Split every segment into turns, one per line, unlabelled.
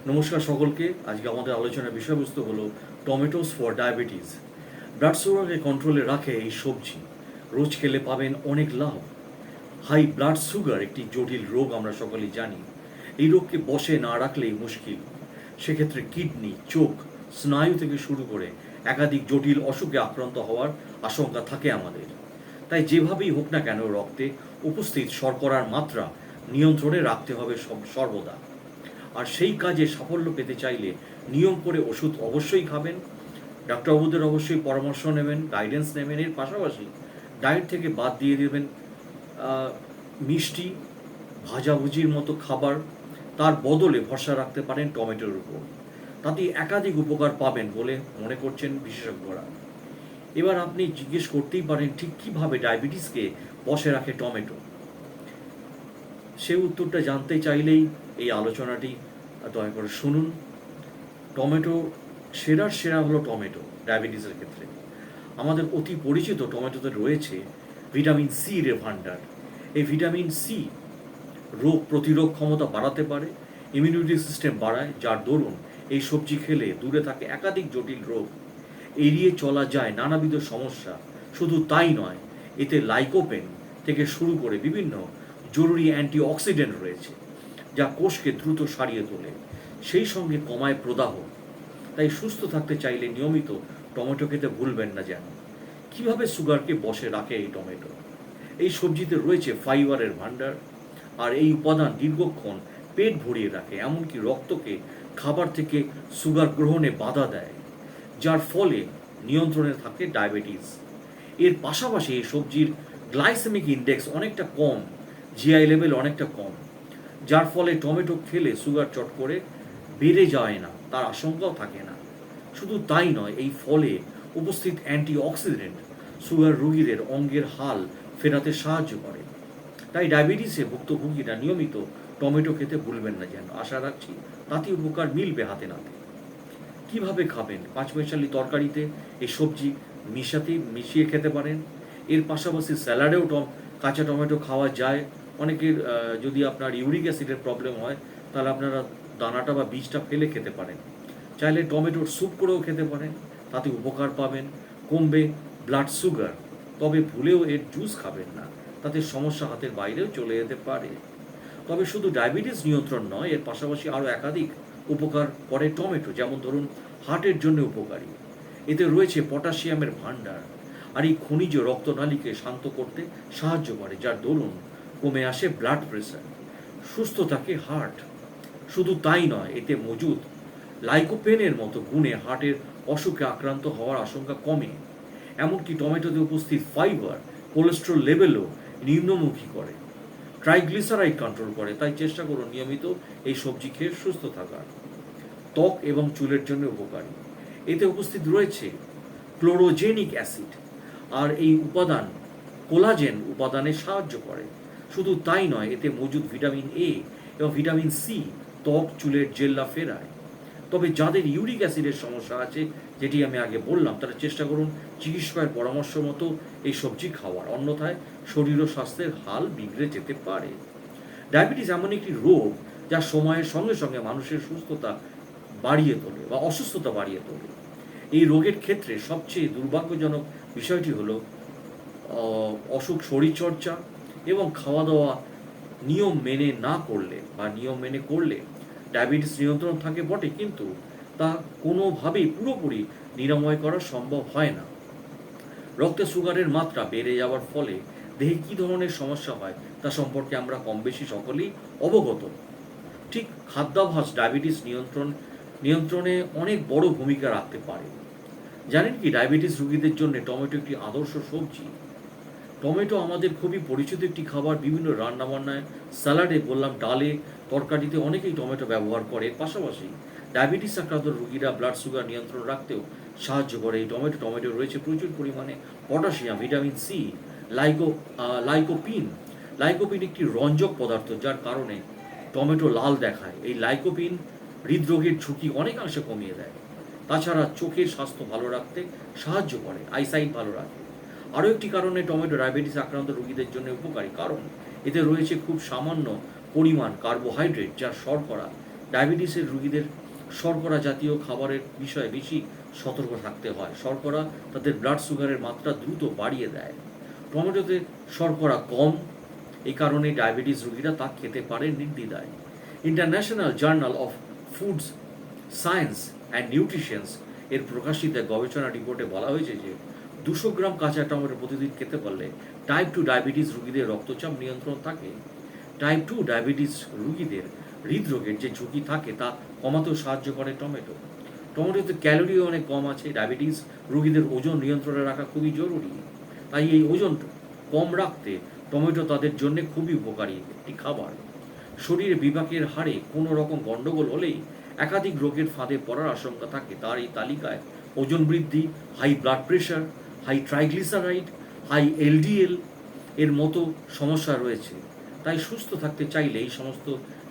নমস্কার সকলকে। আজকে আমাদের আলোচনার বিষয়বস্তু হলো টমেটোস ফর ডায়াবেটিস। ব্লাড সুগারকে কন্ট্রোলে রাখে এই সবজি। রোজ খেলে পাবেন অনেক লাভ। হাই ব্লাড সুগার একটি জটিল রোগ, আমরা সকলেই জানি। এই রোগকে বশে না রাখলেই মুশকিল। সেক্ষেত্রে কিডনি, চোখ, স্নায়ু থেকে শুরু করে একাধিক জটিল অসুখে আক্রান্ত হওয়ার আশঙ্কা থাকে আমাদের। তাই যেভাবেই হোক না কেন রক্তে উপস্থিত শর্করার মাত্রা নিয়ন্ত্রণে রাখতে হবে সর্বদা। আর সেই কাজে সাফল্য পেতে চাইলে নিয়ম করে ওষুধ অবশ্যই খাবেন, ডাক্তারবাবুদের অবশ্যই পরামর্শ নেবেন, গাইডেন্স নেবেন। এর পাশাপাশি ডায়েট থেকে বাদ দিয়ে দেবেন মিষ্টি, ভাজাভুজির মতো খাবার। তার বদলে ভরসা রাখতে পারেন টমেটোর উপর। তাতে একাধিক উপকার পাবেন বলে মনে করছেন বিশেষজ্ঞরা। এবার আপনি জিজ্ঞেস করতেই পারেন, ঠিক কীভাবে ডায়াবেটিসকে বশে রাখে টমেটো? সে উত্তরটা জানতে চাইলেই এই আলোচনাটি দয়া করে শুনুন। টমেটো সেরার সেরা হলো টমেটো ডায়াবেটিসের ক্ষেত্রে। আমাদের অতি পরিচিত টমেটোতে রয়েছে ভিটামিন সি এর ভাণ্ডার। এই ভিটামিন সি রোগ প্রতিরোধ ক্ষমতা বাড়াতে পারে, ইমিউনিটি সিস্টেম বাড়ায়, যার দরুন এই সবজি খেলে দূরে থাকে একাধিক জটিল রোগ। এড়িয়ে চলা যায় নানাবিধ সমস্যা। শুধু তাই নয়, এতে লাইকোপেন থেকে শুরু করে বিভিন্ন জরুরি অ্যান্টিঅক্সিডেন্ট রয়েছে, যা কোষকে দ্রুত সারিয়ে তোলে, সেই সঙ্গে কমায় প্রদাহ। তাই সুস্থ থাকতে চাইলে নিয়মিত টমেটো খেতে ভুলবেন না যেন। কিভাবে সুগারকে বশে রাখে এই টমেটো? এই সবজিতে রয়েছে ফাইবারের ভাণ্ডার, আর এই উপাদান দীর্ঘক্ষণ পেট ভরিয়ে রাখে, এমনকি রক্তকে খাবার থেকে সুগার গ্রহণে বাধা দেয়, যার ফলে নিয়ন্ত্রণে থাকে ডায়াবেটিস। এর পাশাপাশি এই সবজির গ্লাইসেমিক ইন্ডেক্স অনেকটা কম, জিআই লেভেল অনেকটা কম, যার ফলে টমেটো খেলে সুগার চট করে বেড়ে যায় না, তার আশঙ্কাও থাকে না। শুধু তাই নয়, এই ফলে উপস্থিত অ্যান্টিঅক্সিডেন্ট সুগার রোগীদের অঙ্গের হাল ফেরাতে সাহায্য করে। তাই ডায়াবেটিসে ভুক্তভোগীরা নিয়মিত টমেটো খেতে ভুলবেন না যেন। আশা রাখছি তাতে উপকার মিলবে হাতে নাতে। কিভাবে খাবেন? পাঁচমিশালি তরকারিতে এই সবজি মিশিয়ে খেতে পারেন। এর পাশাপাশি স্যালাডেও কাঁচা টমেটো খাওয়া যায়। অনেকের যদি আপনার ইউরিক অ্যাসিডের প্রবলেম হয়, তাহলে আপনারা দানাটা বা বীজটা ফেলে খেতে পারেন। চাইলে টমেটোর স্যুপ করেও খেতে পারেন, তাতে উপকার পাবেন, কমবে ব্লাড সুগার। তবে ভুলেও এর জুস খাবেন না, তাতে সমস্যা হাতের বাইরেও চলে যেতে পারে। তবে শুধু ডায়াবেটিস নিয়ন্ত্রণ নয়, এর পাশাপাশি আরও একাধিক উপকার করে টমেটো। যেমন ধরুন, হার্টের জন্য উপকারী। এতে রয়েছে পটাশিয়ামের ভাণ্ডার, আর এই খনিজ রক্তনালীকে শান্ত করতে সাহায্য করে, যার দরুন কমে আসে ব্লাড প্রেশার, সুস্থ থাকে হার্ট। শুধু তাই নয়, এতে মজুদ লাইকোপেনের মতো গুণে হার্টের অসুখে আক্রান্ত হওয়ার আশঙ্কা কমে। এমনকি টমেটোতে উপস্থিত ফাইবার কোলেস্ট্রল লেভেলও নিম্নমুখী করে, ট্রাইগ্লিসারাইড কন্ট্রোল করে। তাই চেষ্টা করুন নিয়মিত এই সবজি খেয়ে সুস্থ থাকার। ত্বক এবং চুলের জন্য উপকারী। এতে উপস্থিত রয়েছে ক্লোরোজেনিক অ্যাসিড, আর এই উপাদান কোলাজেন উপাদানে সাহায্য করে। শুধু তাই নয়, এতে মজুদ ভিটামিন এ এবং ভিটামিন সি ত্বক, চুলের জেল্লা ফেরায়। তবে যাদের ইউরিক অ্যাসিডের সমস্যা আছে, যেটি আমি আগে বললাম, তারা চেষ্টা করুন চিকিৎসকের পরামর্শ মতো এই সবজি খাওয়ার। অন্যথায় শরীর ও স্বাস্থ্যের হাল বিগড়ে যেতে পারে। ডায়াবেটিস এমন একটি রোগ যা সময়ের সঙ্গে সঙ্গে মানুষের সুস্থতা বাড়িয়ে তোলে বা অসুস্থতা বাড়িয়ে তোলে। এই রোগের ক্ষেত্রে সবচেয়ে দুর্ভাগ্যজনক বিষয়টি হলো অসুখ শরীরচর্চা এবং খাওয়া দাওয়া নিয়ম মেনে না করলে বা নিয়ম মেনে করলে ডায়াবেটিস নিয়ন্ত্রণ থাকে বটে, কিন্তু তা কোনোভাবেই পুরোপুরি নিরাময় করা সম্ভব হয় না। রক্তে সুগারের মাত্রা বেড়ে যাওয়ার ফলে দেহে কী ধরনের সমস্যা হয় তা সম্পর্কে আমরা কম বেশি সকলেই অবগত। ঠিক খাদ্যাভ্যাস ডায়াবেটিস নিয়ন্ত্রণে অনেক বড় ভূমিকা রাখতে পারে। জানেন কি, ডায়াবেটিস রোগীদের জন্য টমেটো একটি আদর্শ সবজি। টমেটো আমাদের খুবই পরিচিত একটি খাবার। বিভিন্ন রান্নাবান্নায়, স্যালাডে বললাম, ডালে, তরকারিতে অনেকেই টমেটো ব্যবহার করে। পাশাপাশি ডায়াবেটিস আক্রান্ত রোগীরা ব্লাড সুগার নিয়ন্ত্রণ রাখতেও সাহায্য করে এই টমেটো রয়েছে প্রচুর পরিমাণে potassium, vitamin C, lycopene. Lycopene একটি রঞ্জক পদার্থ, যার কারণে টমেটো লাল দেখায়। এই লাইকোপিন হৃদরোগের ঝুঁকি অনেকাংশে কমিয়ে দেয়। তাছাড়া চোখের স্বাস্থ্য ভালো রাখতে সাহায্য করে, আইসাইট ভালো রাখে। আরও একটি কারণে টমেটো ডায়াবেটিস আক্রান্ত রোগীদের জন্য উপকারী, কারণ এতে রয়েছে খুব সামান্য পরিমাণ কার্বোহাইড্রেট, যা শর্করা, ডায়াবেটিসের রোগীদের শর্করা জাতীয় খাবারের বিষয়ে বেশি সতর্ক থাকতে হয়। শর্করা তাদের ব্লাড সুগারের মাত্রা দ্রুত বাড়িয়ে দেয়। টমেটোতে শর্করা কম, এই কারণে ডায়াবেটিস রোগীরা তা খেতে পারে নির্দ্বিধায়। International journal of foods science and nutritions এর প্রকাশিত গবেষণা রিপোর্টে বলা হয়েছে যে 200 গ্রাম কাঁচা টমেটো প্রতিদিন খেতে পারলে টাইপ 2 ডায়াবেটিস রোগীদের রক্তচাপ নিয়ন্ত্রণ থাকে। টাইপ 2 ডায়াবেটিস রোগীদের হৃদরোগের যে ঝুঁকি থাকে তা কমাতেও সাহায্য করে টমেটো। টমেটোতে ক্যালোরিও অনেক কম আছে। ডায়াবেটিস রোগীদের ওজন নিয়ন্ত্রণে রাখা খুবই জরুরি, তাই এই ওজন কম রাখতে টমেটো তাদের জন্য খুবই উপকারী একটি খাবার। শরীরে বিপাকের হারে কোনো রকম গণ্ডগোল হলেই একাধিক রোগের ফাঁদে পড়ার আশঙ্কা থাকে। তার এই তালিকায় ওজন বৃদ্ধি, high blood pressure, high triglyceride, high LDL এর মতো সমস্যা রয়েছে। তাই সুস্থ থাকতে চাইলে এই সমস্ত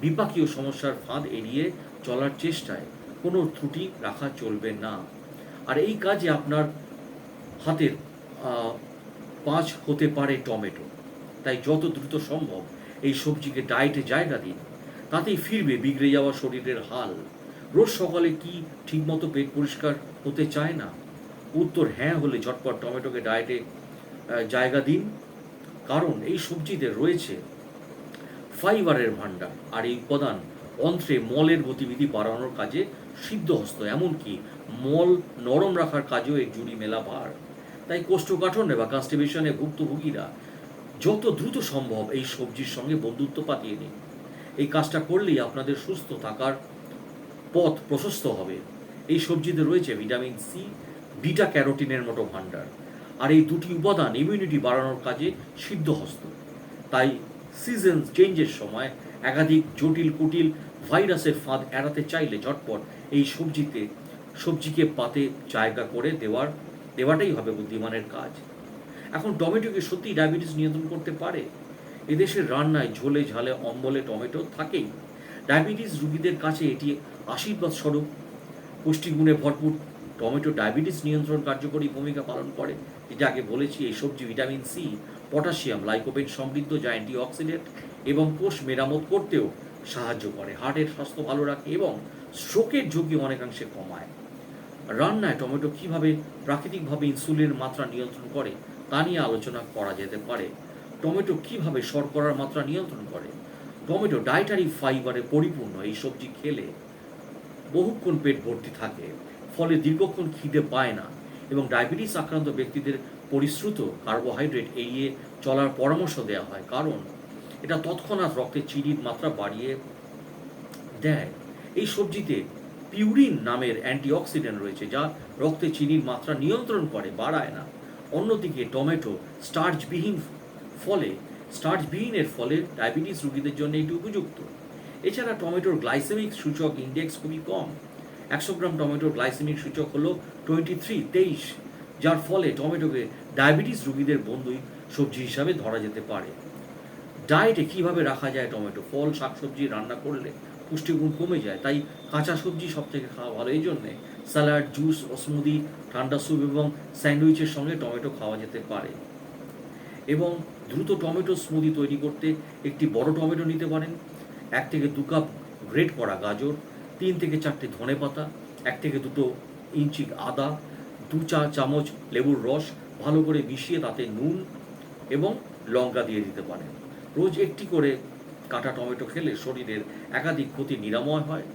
বিপাকীয় সমস্যার ফাঁদ এড়িয়ে চলার চেষ্টায় কোনো ত্রুটি রাখা চলবে না। আর এই কাজে আপনার হাতের পাঁচ হতে পারে টমেটো। তাই যত দ্রুত সম্ভব এই সবজিকে ডায়েটে জায়গা দিন, তাতেই ফিরবে বিগড়ে যাওয়া শরীরের হাল। রোজ সকালে কি ঠিকমতো পেট পরিষ্কার হতে চায় না? উত্তর হ্যাঁ হলে ঝটপট টমেটোকে ডায়েটে জায়গা দিন, কারণ এই সবজিতে রয়েছে ফাইবারের ভাণ্ডার। আর এই উপাদান অন্ত্রে মলের গতিবিধি বাড়ানোর কাজে সিদ্ধহস্ত, এমনকি মল নরম রাখার কাজেও এর জুড়ি মেলা ভার। তাই কোষ্ঠকাঠিন্যে বা কনস্টিপেশনে ভুক্তভোগীরা যত দ্রুত সম্ভব এই সবজির সঙ্গে বন্ধুত্ব পাতিয়ে নিন। এই কাজটা করলেই আপনাদের সুস্থ থাকার পথ প্রশস্ত হবে। এই সবজিতে রয়েছে ভিটামিন সি, বিটা ক্যারোটিনের মতো ভাণ্ডার, আর এই দুটি উপাদান ইমিউনিটি বাড়ানোর কাজে সিদ্ধহস্ত। তাই সিজন চেঞ্জের সময় একাধিক জটিল কুটিল ভাইরাসের ফাঁদ এড়াতে চাইলে ঝটপট এই সবজিকে পাতে জায়গা করে দেওয়াটাই হবে বুদ্ধিমানের কাজ। এখন টমেটোকে সত্যি ডায়াবেটিস নিয়ন্ত্রণ করতে পারে? এদেশের রান্নায় ঝোলে ঝালে অম্বলে টমেটো থাকেই। ডায়াবেটিস রোগীদের কাছে এটি আশীর্বাদ স্বরূপ। পুষ্টিগুণে ভরপুর টমেটো ডায়াবেটিস নিয়ন্ত্রণ কার্যকরী ভূমিকা পালন করে। যেটা আগে বলেছি, এই সবজি ভিটামিন সি, পটাশিয়াম, লাইকোপেন সমৃদ্ধ, যা অ্যান্টিঅক্সিডেন্ট এবং কোষ মেরামত করতেও সাহায্য করে, হার্টের স্বাস্থ্য ভালো রাখে এবং স্ট্রোকের ঝুঁকি অনেকাংশে কমায়। রান্নায় টমেটো কিভাবে প্রাকৃতিকভাবে ইনসুলিনের মাত্রা নিয়ন্ত্রণ করে তা নিয়ে আলোচনা করা যেতে পারে। টমেটো কিভাবে শর্করার মাত্রা নিয়ন্ত্রণ করে? টমেটো ডায়েটারি ফাইবারে পরিপূর্ণ। এই সবজি খেলে বহুক্ষণ পেট ভর্তি থাকে, ফলে দীর্ঘক্ষণ খিদে পায় না এবং ডায়াবেটিস আক্রান্ত ব্যক্তিদের পরিশ্রুত কার্বোহাইড্রেট এড়িয়ে চলার পরামর্শ দেওয়া হয়, কারণ এটা তৎক্ষণাৎ রক্তে চিনির মাত্রা বাড়িয়ে দেয়। এই সবজিতে পিউরিন নামের অ্যান্টিঅক্সিডেন্ট রয়েছে, যা রক্তে চিনির মাত্রা নিয়ন্ত্রণ করে, বাড়ায় না। অন্যদিকে টমেটো স্টার্চবিহীনের ফলে ডায়াবেটিস রোগীদের জন্য এটি উপযুক্ত। এছাড়া টমেটোর গ্লাইসেমিক সূচক ইন্ডেক্স খুবই কম। 100 গ্রাম টমেটোর গ্লাইসেমিক সূচক হলো 23, যার ফলে টমেটোকে ডায়াবেটিস রোগীদের বন্ধুই সবজি হিসাবে ধরা যেতে পারে। ডায়েটে কিভাবে রাখা যায় টমেটো? ফল, শাকসবজি রান্না করলে পুষ্টিগুণ কমে যায়, তাই কাঁচা সবজি সব থেকে খাওয়া ভালো। এই জন্যে স্যালাড, জুস, স্মুদি, ঠান্ডা স্যুপ এবং স্যান্ডউইচের সঙ্গে টমেটো খাওয়া যেতে পারে। এবং দ্রুত টমেটো স্মুদি তৈরি করতে একটি বড় টমেটো নিতে পারেন, 1 থেকে 2 কাপ গ্রেট করা গাজর, 3 থেকে 4টে ধনেপাতা, 1 থেকে 2 ইঞ্চি আদা, 2 চা চামচ লেবুর রস ভালো করে মিশিয়ে তাতে নুন এবং লঙ্কা দিয়ে দিতে পারেন। রোজ একটি করে কাটা টমেটো খেলে শরীরের একাধিক ক্ষতি নিরাময় হয়।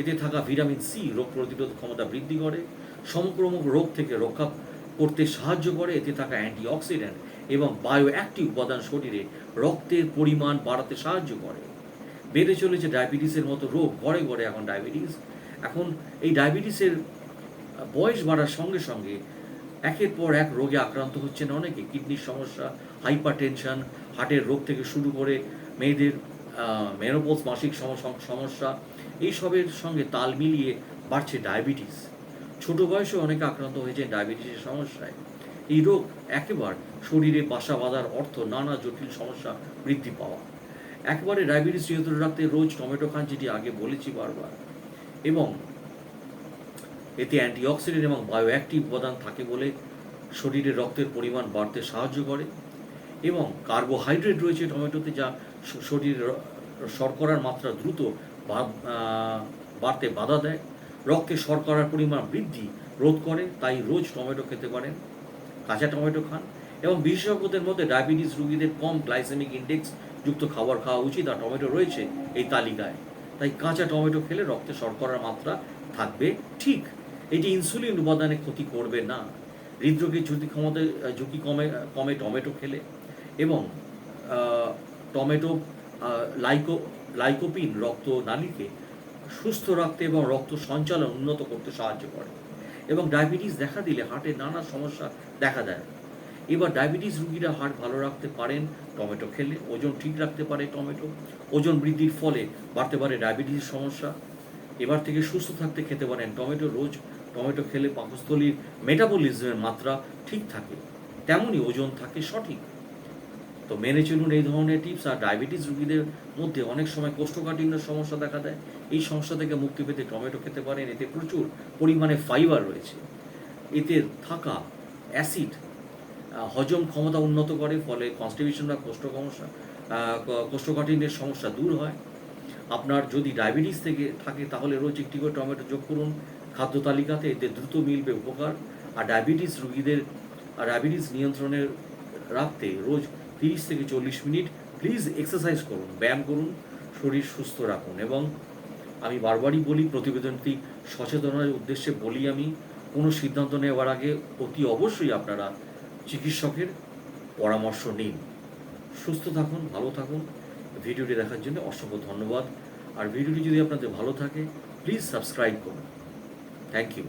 এতে থাকা ভিটামিন সি রোগ প্রতিরোধ ক্ষমতা বৃদ্ধি করে, সংক্রামক রোগ থেকে রক্ষা করতে সাহায্য করে। এতে থাকা অ্যান্টিঅক্সিডেন্ট এবং বায়োঅ্যাক্টিভ উপাদান শরীরে রক্তের পরিমাণ বাড়াতে সাহায্য করে। বেড়ে চলেছে ডায়াবেটিসের মতো রোগ, ঘরে ঘরে এখন ডায়াবেটিস। এখন এই ডায়াবেটিসের বয়স বাড়ার সঙ্গে সঙ্গে একের পর এক রোগে আক্রান্ত হচ্ছেন অনেকে। কিডনির সমস্যা, হাইপার টেনশন, হার্টের রোগ থেকে শুরু করে মেয়েদের মেনোপজ, মাসিক সমস্যা, এইসবের সঙ্গে তাল মিলিয়ে বাড়ছে ডায়াবেটিস। ছোট বয়সে অনেকে আক্রান্ত হয়েছে ডায়াবেটিসের সমস্যায়। এই রোগ একেবারে শরীরে বাসা বাঁধার অর্থ নানা জটিল সমস্যা বৃদ্ধি পাওয়া। একবারে ডায়াবেটিস নিয়ন্ত্রণে রাখতে রোজ টমেটো খান, যেটি আগে বলেছি বারবার, এবং এতে অ্যান্টিঅক্সিডেন্ট এবং বায়োঅ্যাক্টিভ উপাদান থাকে বলে শরীরে রক্তের পরিমাণ বাড়তে সাহায্য করে। এবং কার্বোহাইড্রেট রয়েছে টমেটোতে, যা শরীরে শর্করার মাত্রা দ্রুত বাড়তে বাধা দেয়, রক্তে শর্করার পরিমাণ বৃদ্ধি রোধ করে। তাই রোজ টমেটো খেতে পারেন, কাঁচা টমেটো খান। এবং বিশেষজ্ঞদের মধ্যে ডায়াবেটিস রোগীদের কম গ্লাইসেমিক ইন্ডেক্স যুক্ত খাবার খাওয়া উচিত, আর টমেটো রয়েছে এই তালিকায়। তাই কাঁচা টমেটো খেলে রক্তে শর্করার মাত্রা থাকবে ঠিক। এটি ইনসুলিন উপাদানে ক্ষতি করবে না। হৃদরোগের ঝুঁকি কমে টমেটো খেলে। এবং টমেটো লাইকোপিন রক্তনালীকে সুস্থ রাখতে এবং রক্ত সঞ্চালন উন্নত করতে সাহায্য করে। এবং ডায়াবেটিস দেখা দিলে হার্টের নানা সমস্যা দেখা দেয়। এবার ডায়াবেটিস রোগীরা হার্ট ভালো রাখতে পারেন টমেটো খেলে, ওজন ঠিক রাখতে পারে টমেটো। ওজন বৃদ্ধির ফলে বাড়তে পারে ডায়াবেটিসের সমস্যা। এবার থেকে সুস্থ থাকতে খেতে পারেন টমেটো। রোজ টমেটো খেলে পাকস্থলীর মেটাবলিজমের মাত্রা ঠিক থাকে, তেমনই ওজন থাকে সঠিক। তো মেনে চলুন এই ধরনের টিপস। আর ডায়াবেটিস রোগীদের মধ্যে অনেক সময় কোষ্ঠকাঠিন্যের সমস্যা দেখা দেয়। এই সমস্যা থেকে মুক্তি পেতে টমেটো খেতে পারেন। এতে প্রচুর পরিমাণে ফাইবার রয়েছে। এতে থাকা অ্যাসিড হজম ক্ষমতা উন্নত করে, ফলে কনস্টিপেশন বা কোষ্ঠকাঠিন্যের সমস্যা দূর হয়। আপনার যদি ডায়াবেটিস থেকে থাকে তাহলে রোজ একটি করে টমেটো যোগ করুন খাদ্য তালিকাতে, এতে দ্রুত মিলবে উপকার। আর ডায়াবেটিস নিয়ন্ত্রণে রাখতে রোজ 30 থেকে 40 মিনিট প্লিজ এক্সারসাইজ করুন, ব্যায়াম করুন, শরীর সুস্থ রাখুন। এবং আমি বারবারই বলি, প্রতিবেদনটি সচেতনতার উদ্দেশ্যে বলি, আমি কোনো সিদ্ধান্ত নেওয়ার আগে অতি অবশ্যই আপনারা চিকিৎসকের পরামর্শ নিন। সুস্থ থাকুন, ভালো থাকুন। ভিডিওটি দেখার জন্য অসংখ্য ধন্যবাদ। আর ভিডিওটি যদি আপনাদের ভালো থাকে প্লিজ সাবস্ক্রাইব করুন। Thank you.